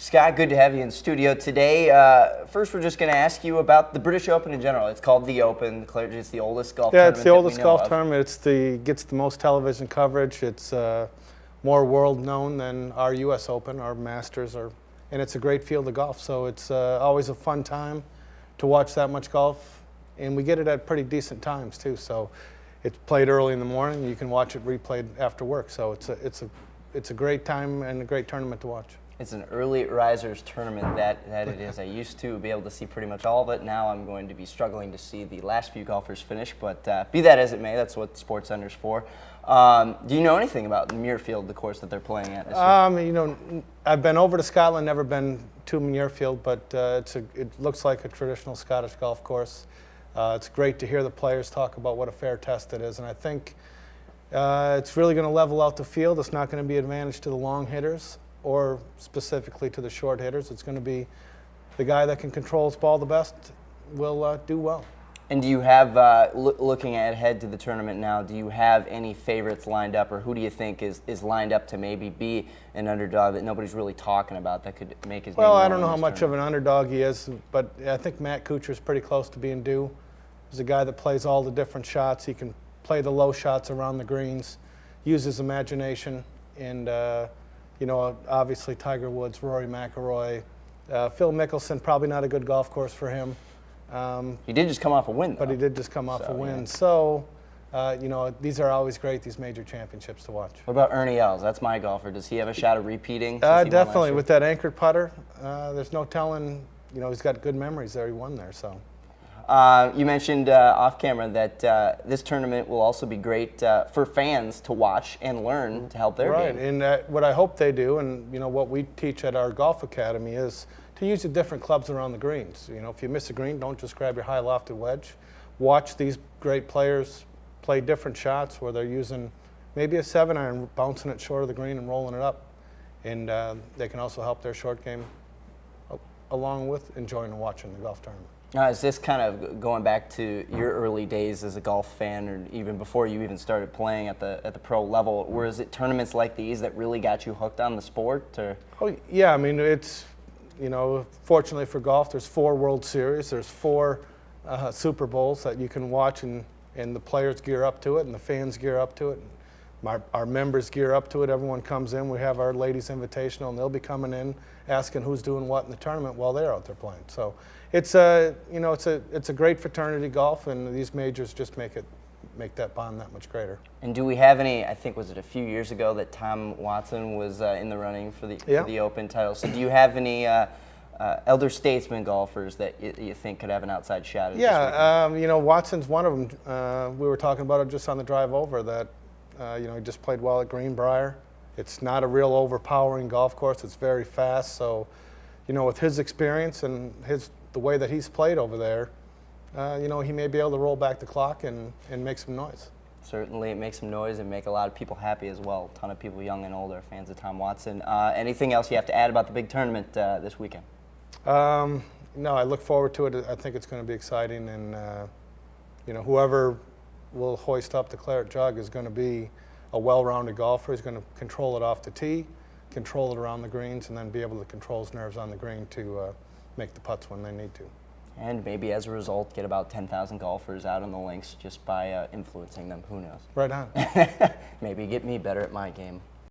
Scott, good to have you in studio today. First, we're just going to ask you about the British Open in general. It's called the Open. It's the oldest golf tournament. Yeah, it's the oldest golf tournament. Gets the most television coverage. It's more world known than our U.S. Open, our Masters, and it's a great field of golf. So it's always a fun time to watch that much golf, and we get it at pretty decent times too. So it's played early in the morning. You can watch it replayed after work. So it's a great time and a great tournament to watch. It's an early risers tournament that it is. I used to be able to see pretty much all of it. Now I'm going to be struggling to see the last few golfers finish, but be that as it may, that's what SportsCenter's for. Do you know anything about Muirfield, the course that they're playing at this year? I've been over to Scotland, never been to Muirfield, but it looks like a traditional Scottish golf course. It's great to hear the players talk about what a fair test it is, and I think it's really going to level out the field. It's not going to be an advantage to the long hitters or specifically to the short hitters. It's going to be the guy that can control his ball the best will do well. And do you have, looking ahead to the tournament now, do you have any favorites lined up, or who do you think is lined up to maybe be an underdog that nobody's really talking about that could make his name known? Well, I don't know how much of an underdog he is, but I think Matt Kuchar's pretty close to being due. He's a guy that plays all the different shots. He can play the low shots around the greens, use his imagination, and obviously Tiger Woods, Rory McIlroy, Phil Mickelson, probably not a good golf course for him. He did just come off a win, though. But he did just come off a win. Yeah. So, these are always great, these major championships to watch. What about Ernie Els? That's my golfer. Does he have a shot of repeating? Definitely. With that anchored putter, there's no telling. He's got good memories there. He won there, so. You mentioned off camera that this tournament will also be great for fans to watch and learn to help their game. Right, and what I hope they do, and what we teach at our golf academy is to use the different clubs around the greens. If you miss a green, don't just grab your high lofted wedge. Watch these great players play different shots where they're using maybe a 7-iron, bouncing it short of the green and rolling it up. And they can also help their short game along with enjoying and watching the golf tournament. Now, is this kind of going back to your early days as a golf fan, or even before you even started playing at the pro level? Or is it tournaments like these that really got you hooked on the sport? Or? Oh yeah, it's fortunately for golf, there's 4 World Series, there's 4 Super Bowls that you can watch, and the players gear up to it, and the fans gear up to it. Our members gear up to it. Everyone comes in. We have our Ladies Invitational, and they'll be coming in asking who's doing what in the tournament while they're out there playing. So it's a great fraternity golf, and these majors just make that bond that much greater. And do we have any? I think was it a few years ago that Tom Watson was in the running for the Open title. So do you have any elder statesman golfers that you think could have an outside shot at this weekend? Watson's one of them. We were talking about it just on the drive over that. He just played well at Greenbrier. It's not a real overpowering golf course. It's very fast. So, with his experience and the way that he's played over there, he may be able to roll back the clock and make some noise. Certainly, it makes some noise and make a lot of people happy as well. A ton of people, young and old, are fans of Tom Watson. Anything else you have to add about the big tournament this weekend? No, I look forward to it. I think it's going to be exciting, and whoever will hoist up the claret jug is going to be a well-rounded golfer. He's going to control it off the tee, control it around the greens, and then be able to control his nerves on the green to make the putts when they need to. And maybe as a result get about 10,000 golfers out on the links just by influencing them. Who knows? Right on. Maybe get me better at my game.